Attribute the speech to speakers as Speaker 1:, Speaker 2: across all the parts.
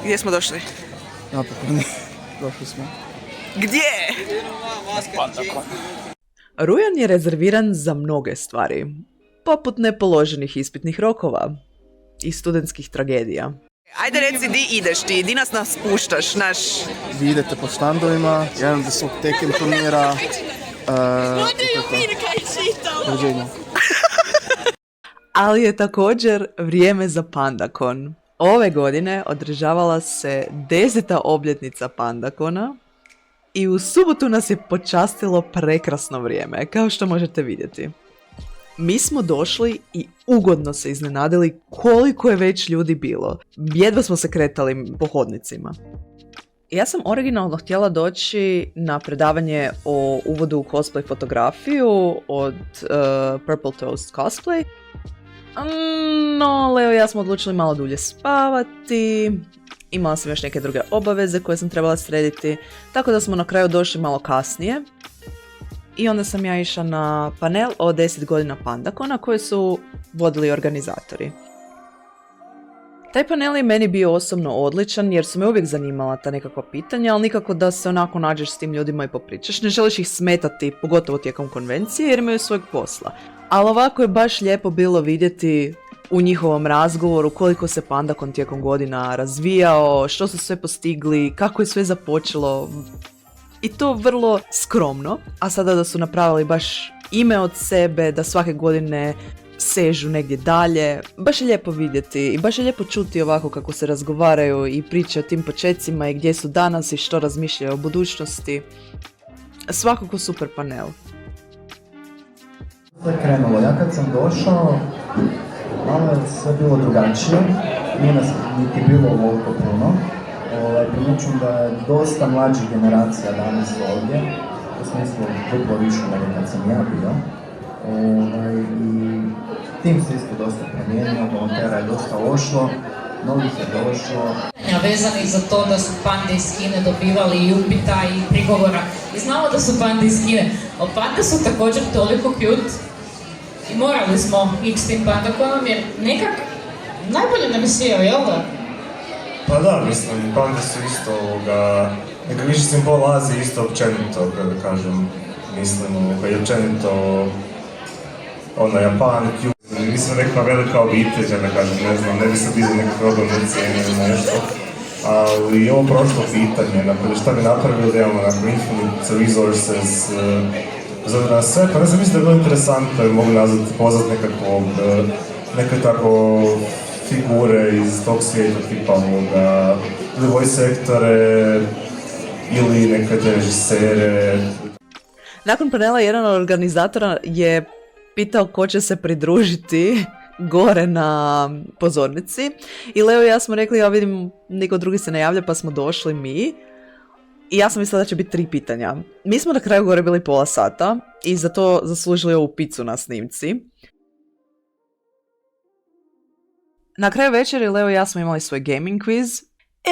Speaker 1: Gdje smo došli?
Speaker 2: Napokon, došli smo.
Speaker 1: Gdje?
Speaker 3: Rujan je rezerviran za mnoge stvari, poput nepoloženih ispitnih rokova i studentskih tragedija.
Speaker 1: Ajde reci di ideš ti, di nas puštaš, naš...
Speaker 2: Vi idete po štandovima, jedan da svog Tekken turnira, Doviđenja.
Speaker 3: Ali je također vrijeme za PandaCon. Ove godine održavala se 10. obljetnica PandaCona i u subotu nas je počastilo prekrasno vrijeme, kao što možete vidjeti. Mi smo došli i ugodno se iznenadili koliko je već ljudi bilo. Jedva smo se kretali po hodnicima. Ja sam originalno htjela doći na predavanje o uvodu u cosplay fotografiju od Purple Toast Cosplay. No, Leo i ja smo odlučili malo dulje spavati. Imala sam još neke druge obaveze koje sam trebala srediti, tako da smo na kraju došli malo kasnije. I onda sam ja išla na panel o 10 godina PandaCona koje su vodili organizatori. Taj panel je meni bio osobno odličan jer su me uvijek zanimala ta nekakva pitanja, ali nikako da se onako nađeš s tim ljudima i popričaš. Ne želiš ih smetati, pogotovo tijekom konvencije jer imaju svojeg posla. Ali ovako je baš lijepo bilo vidjeti u njihovom razgovoru koliko se PandaCon tijekom godina razvijao, što su sve postigli, kako je sve započelo. I to vrlo skromno, a sada da su napravili baš ime od sebe, da svake godine sežu negdje dalje. Baš je lijepo vidjeti i baš je lijepo čuti ovako kako se razgovaraju i pričaju o tim počecima i gdje su danas i što razmišljaju o budućnosti. Svakako super panel.
Speaker 4: Sve je krenulo. Ja kad sam došao, malo je sve bilo drugačije. Nije nas niti bilo ovoliko puno. Primjećujem da je dosta mlađih generacija danas ovdje. U smislu duplo više nego kad sam ja bio. I tim se isto dosta promijenio, volontera je dosta ošlo, novih je došlo.
Speaker 5: Vezani za to da su pande iz Kine dobivali i upita i prigovora. I znamo da su pande iz Kine, ali pande su također toliko cute. I morali smo ići s tim PandaConom jer nekak najbolje nam je svijao, jel da?
Speaker 6: Pa da, mislim, pande su isto neka više simbol Azije isto općenito, kada kažem, mislim, i općenito, Japan, Cuba, mislim, neka velika obitelj, da kažem, ne znam, ne bi se bilo nekakve ogromne cijene ili nešto. Ali ovo prošlo pitanje, dakle, šta bi napravili da imamo infinite resources, za nas sve, pa ne znam, mislim da je bilo interesantno, jer mogu nazvati, pozvati neke tako figure iz tog svijeta, tipa ili voice aktore, ili neke režisere.
Speaker 3: Nakon panela jedan od organizatora je pitao ko će se pridružiti gore na pozornici i Leo i ja smo rekli, ja vidim niko drugi se ne javlja pa smo došli mi i ja sam mislila da će biti 3 pitanja. Mi smo na kraju gore bili pola sata i za to zaslužili ovu picu na snimci. Na kraju večeri Leo i ja smo imali svoj gaming quiz.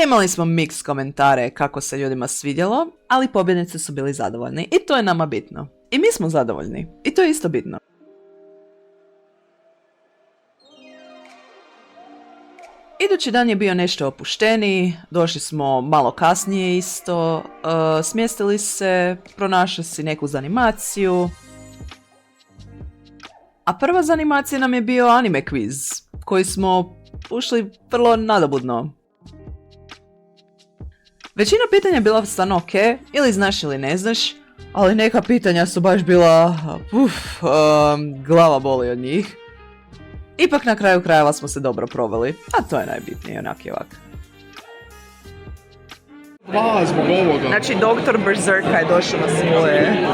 Speaker 3: Imali smo mix komentare kako se ljudima svidjelo, ali pobjednici su bili zadovoljni i to je nama bitno. I mi smo zadovoljni i to je isto bitno. Idući dan je bio nešto opušteniji, došli smo malo kasnije isto, smjestili se, pronašli si neku zanimaciju. A prva zanimacija nam je bio anime quiz, koji smo ušli vrlo nadobudno. Većina pitanja je bila stvarno ok, ili znaš ili ne znaš, ali neka pitanja su baš bila, glava boli od njih. Ipak na kraju krajeva smo se dobro proveli, a to je najbitnije, onak i ovak.
Speaker 2: Zbog ovoga.
Speaker 1: Znači, doktor Berserka je došao na svoje.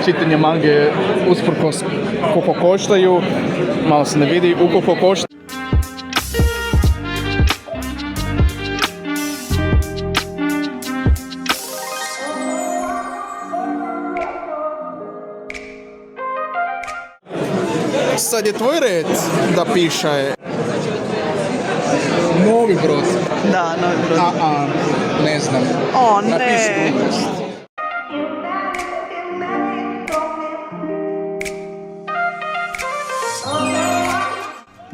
Speaker 2: Čitanje mange usprkos koliko koštaju, malo se ne vidi, ukoliko košta. Sad je tvoj red da piše novi brod.
Speaker 1: Da, novi brod.
Speaker 2: Ne znam.
Speaker 1: O, ne.
Speaker 2: Napiši glupost.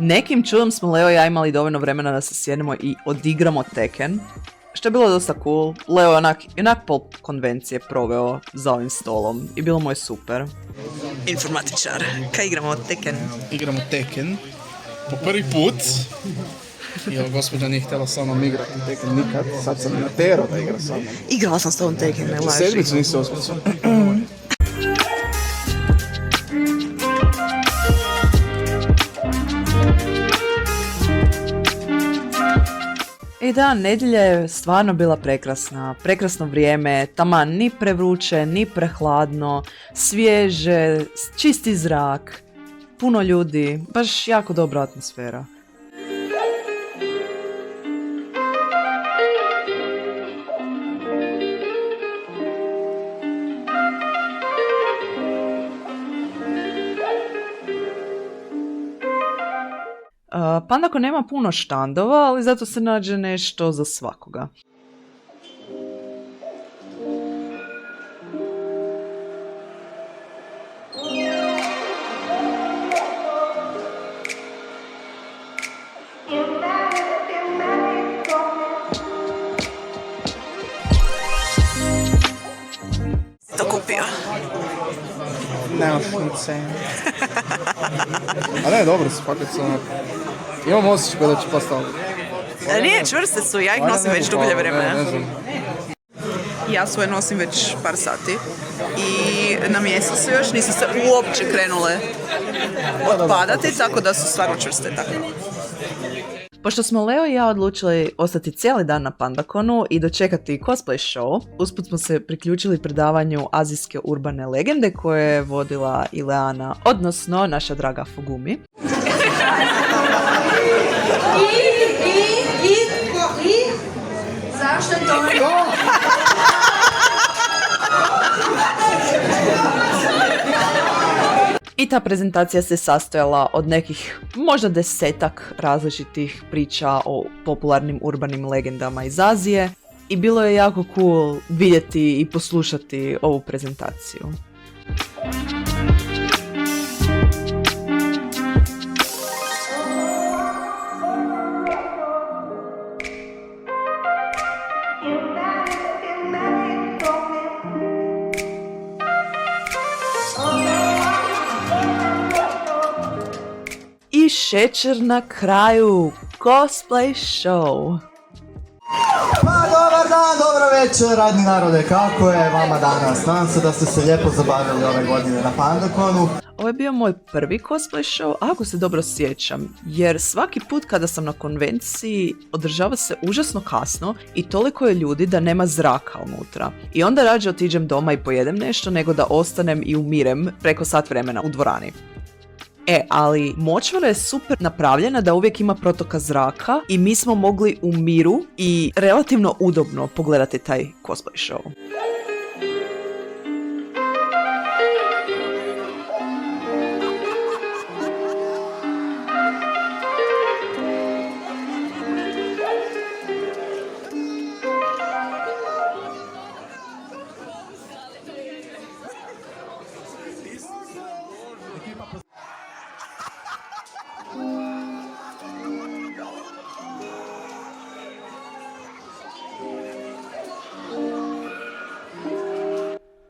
Speaker 3: Nekim čudom smo Leo i ja imali dovoljno vremena da se sjednemo i odigramo Tekken, što je bilo dosta cool. Leo je onak pol konvencije proveo za ovim stolom i bilo mu je super.
Speaker 1: Informatičar. Kaj igramo Tekken?
Speaker 2: Igramo Tekken. Po prvi put. Jer gospođa nije htjela sa mnom igrati Tekken nikad. Sad sam natjerao da igra sa mnom.
Speaker 1: Igrala sam s tobom Tekken, ne laži.
Speaker 2: Sedmicu nisi osmicu.
Speaker 3: I da, nedjelja je stvarno bila prekrasna. Prekrasno vrijeme, taman ni prevruće, ni prehladno, svježe, čisti zrak, puno ljudi, baš jako dobra atmosfera. Pandako nema puno štandova, ali zato se nađe nešto za svakoga.
Speaker 1: To kupio.
Speaker 2: Nemaš nice. A ne, dobro su, fakat su onak. Imam osjećaj da će postaviti.
Speaker 1: Nije, čvrste su, ja ih nosim već dublje vremena.
Speaker 2: Ne znam.
Speaker 1: Ja svoje nosim već par sati i na mjestu su još, nisu se uopće krenule otpadati, tako da su stvarno čvrste. Tako.
Speaker 3: Pošto smo Leo i ja odlučili ostati cijeli dan na Pandakonu i dočekati cosplay show, usput smo se priključili predavanju azijske urbane legende koje je vodila Ileana, odnosno naša draga Fugumi.
Speaker 7: I zašto je to?
Speaker 3: I ta prezentacija se sastojala od nekih možda 10 različitih priča o popularnim urbanim legendama iz Azije i bilo je jako cool vidjeti i poslušati ovu prezentaciju. I šećer na kraju, cosplay show.
Speaker 4: Pa dobar dan, dobro večer, radni narode, kako je vama danas? Nadam se da ste se lijepo zabavili ove godine na Pandakonu.
Speaker 3: Ovo je bio moj prvi cosplay show, ako se dobro sjećam, jer svaki put kada sam na konvenciji održava se užasno kasno i toliko je ljudi da nema zraka unutra. I onda rađe otiđem doma i pojedem nešto nego da ostanem i umirem preko sat vremena u dvorani. Ali močvara je super napravljena da uvijek ima protoka zraka i mi smo mogli u miru i relativno udobno pogledati taj cosplay show.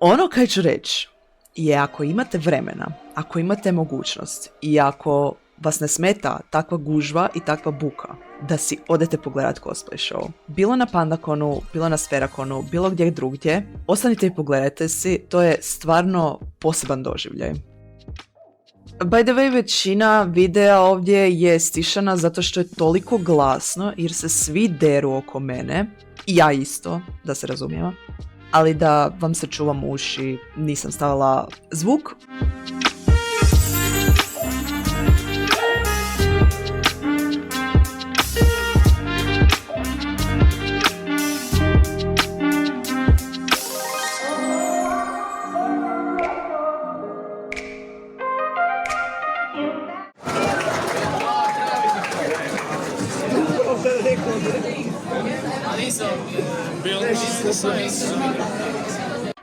Speaker 3: Ono kaj ću reći je ako imate vremena, ako imate mogućnost i ako vas ne smeta takva gužva i takva buka, da si odete pogledat cosplay show. Bilo na Pandakonu, bilo na Sferakonu, bilo gdje drugdje, ostanite i pogledajte si, to je stvarno poseban doživljaj. By the way, većina videa ovdje je stišana zato što je toliko glasno jer se svi deru oko mene, i ja isto, da se razumijemo. Ali da vam se čuvam uši, nisam stavila zvuk.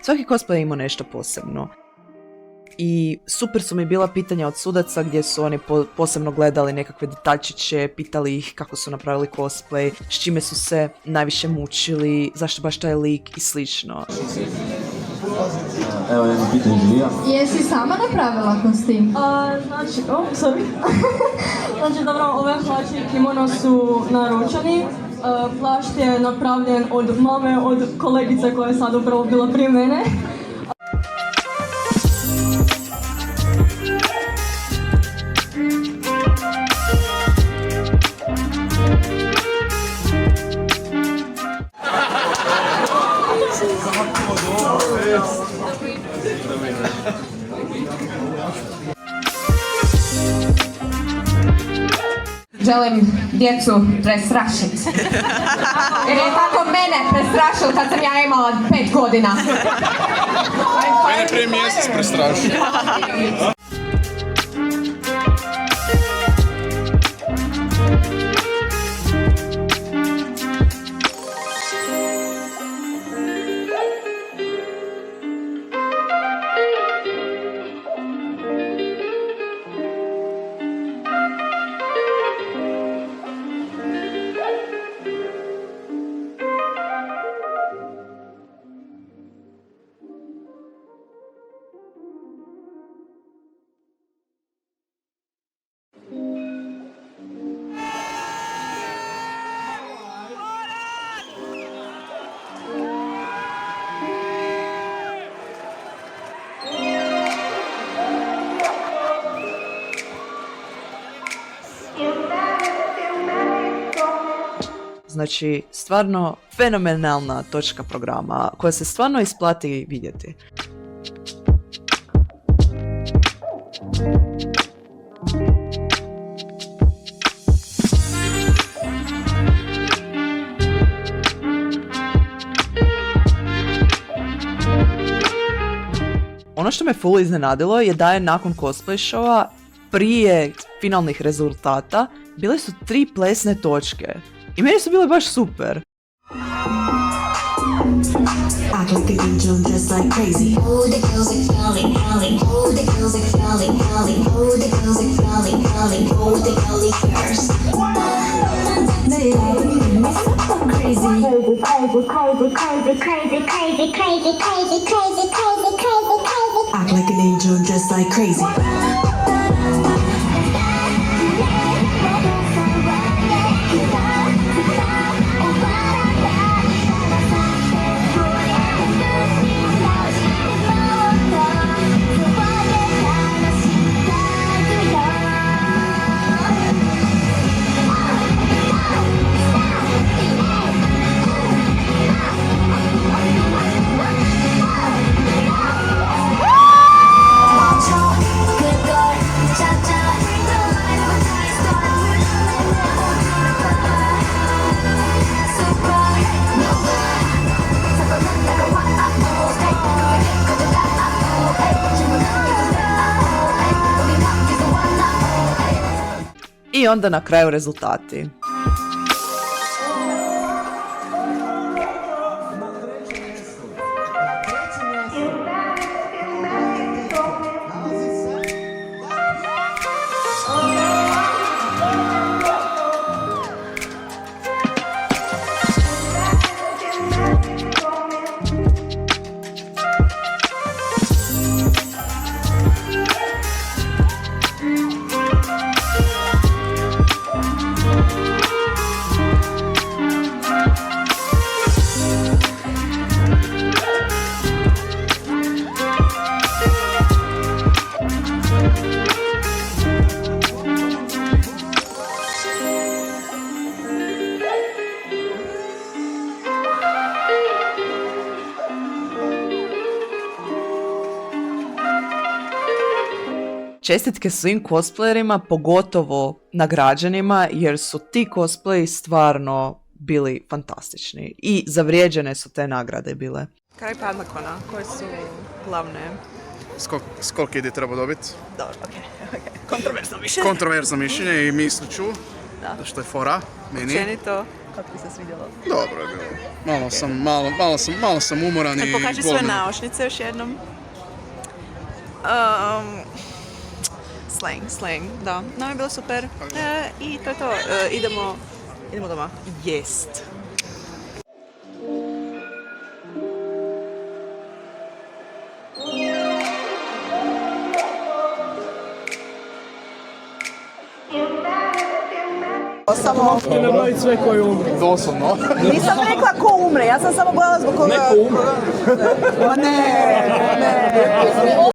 Speaker 3: Svaki cosplay ima nešto posebno. I super su mi bila pitanja od sudaca gdje su oni posebno gledali nekakve detaljčiće, pitali ih kako su napravili cosplay, s čime su se najviše mučili, zašto baš taj lik i slično.
Speaker 8: Evo jedno pitanje Žilija.
Speaker 7: Jesi sama napravila kostim?
Speaker 9: Znači, dobro, ove hlače i kimono su naručeni. Plašt je napravljen od mame, od kolegice koja je sad upravo bila prije mene.
Speaker 10: Želim djecu prestrašiti. Jer je tako mene prestrašilo kad sam ja imala 5 godina.
Speaker 2: Mene prije mjesec prestrašio.
Speaker 3: Znači, stvarno fenomenalna točka programa koja se stvarno isplati vidjeti. Ono što me full iznenadilo je da je nakon cosplay showa prije finalnih rezultata bile su 3 plesne točke. I meni su bile baš super.
Speaker 11: Act like an angel, dressed like crazy. Oh, the girls are falling, falling. Oh, the girls are falling, falling. Oh, the girls are falling, falling. Oh, the girly girls. They make me so crazy. Crazy, crazy, crazy, crazy, crazy, crazy, crazy, crazy, crazy, crazy, crazy. Act like an angel, dressed like crazy.
Speaker 3: I onda na kraju rezultati. Čestitke svim cosplayerima, pogotovo nagrađenima, jer su ti cosplayi stvarno bili fantastični i zavrijeđene su te nagrade bile.
Speaker 1: Kraj Padmakona, koje su glavne?
Speaker 2: Skol Kid je trebao dobiti.
Speaker 1: Dobro, okej. Kontroverzno mišljenje.
Speaker 2: Kontroverzno mišljenje i mislit ću da što je fora meni.
Speaker 1: Općenito, kako ti se svidjelo?
Speaker 2: Dobro je bilo. Malo sam umoran i
Speaker 1: pokaži svoje naušnice još jednom. Slang, da. Nam je bilo super. I to je to. Idemo doma jest.
Speaker 3: Samo...
Speaker 2: sve koji umre. Doslovno.
Speaker 3: Nisam rekla ko umre, ja sam samo gledala zbog koga...
Speaker 2: Neko umre.
Speaker 3: Ma ne.